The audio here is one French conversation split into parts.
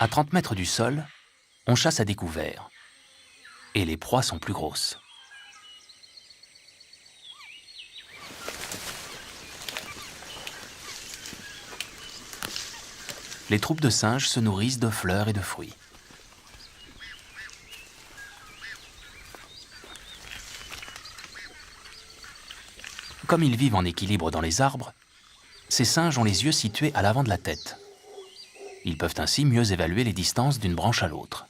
À 30 mètres du sol, on chasse à découvert. Et les proies sont plus grosses. Les troupes de singes se nourrissent de fleurs et de fruits. Comme ils vivent en équilibre dans les arbres, ces singes ont les yeux situés à l'avant de la tête. Ils peuvent ainsi mieux évaluer les distances d'une branche à l'autre.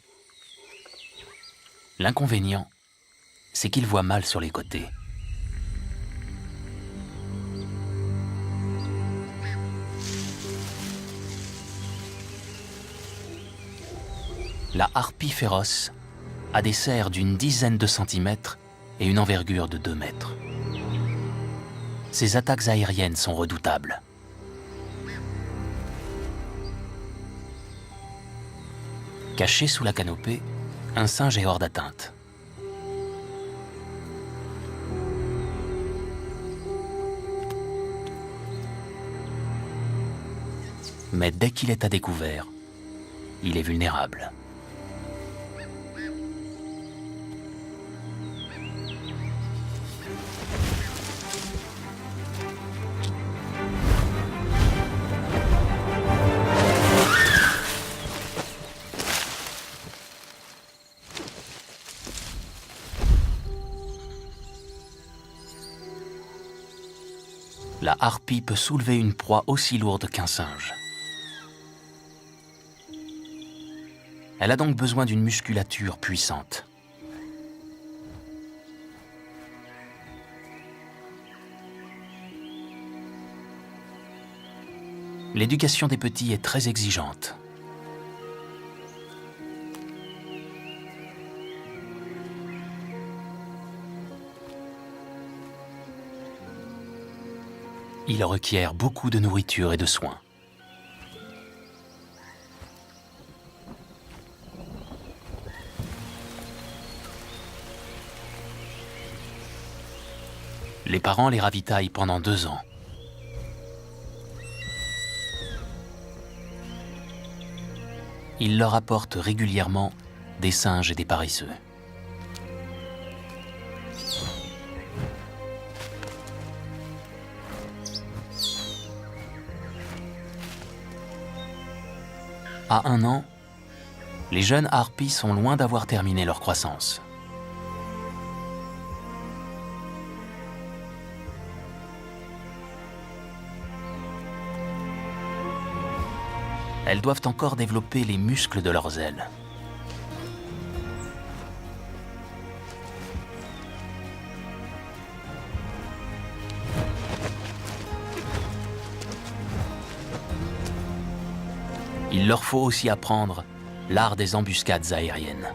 L'inconvénient, c'est qu'ils voient mal sur les côtés. La harpie féroce a des serres d'une dizaine de centimètres et une envergure de 2 mètres. Ses attaques aériennes sont redoutables. Caché sous la canopée, un singe est hors d'atteinte. Mais dès qu'il est à découvert, il est vulnérable. La harpie peut soulever une proie aussi lourde qu'un singe. Elle a donc besoin d'une musculature puissante. L'éducation des petits est très exigeante. Il requiert beaucoup de nourriture et de soins. Les parents les ravitaillent pendant 2 ans. Ils leur apportent régulièrement des singes et des paresseux. À 1 an, les jeunes harpies sont loin d'avoir terminé leur croissance. Elles doivent encore développer les muscles de leurs ailes. Il leur faut aussi apprendre l'art des embuscades aériennes.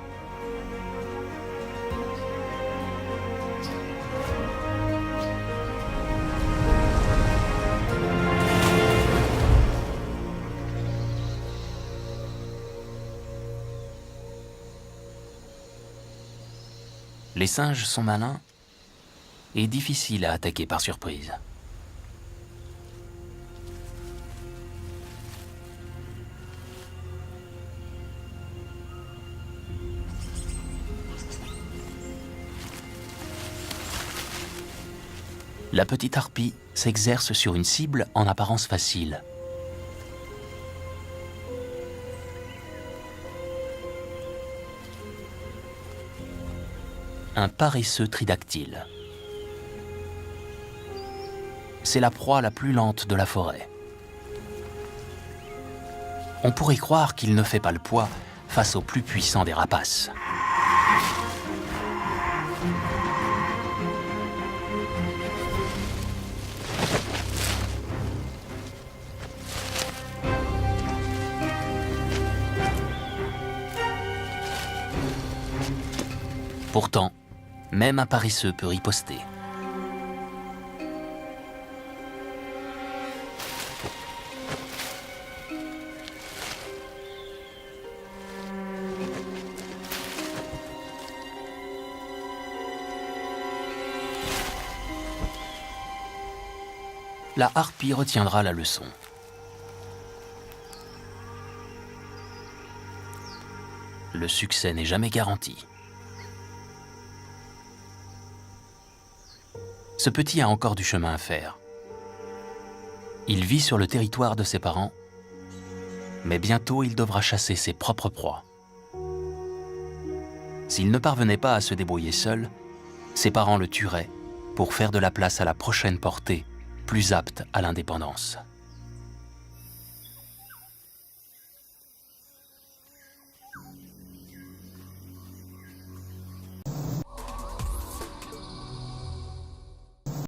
Les singes sont malins et difficiles à attaquer par surprise. La petite harpie s'exerce sur une cible en apparence facile. Un paresseux tridactyle. C'est la proie la plus lente de la forêt. On pourrait croire qu'il ne fait pas le poids face au plus puissant des rapaces. Pourtant, même un paresseux peut riposter. La harpie retiendra la leçon. le succès n'est jamais garanti. Ce petit a encore du chemin à faire. Il vit sur le territoire de ses parents, mais bientôt il devra chasser ses propres proies. S'il ne parvenait pas à se débrouiller seul, ses parents le tueraient pour faire de la place à la prochaine portée, plus apte à l'indépendance.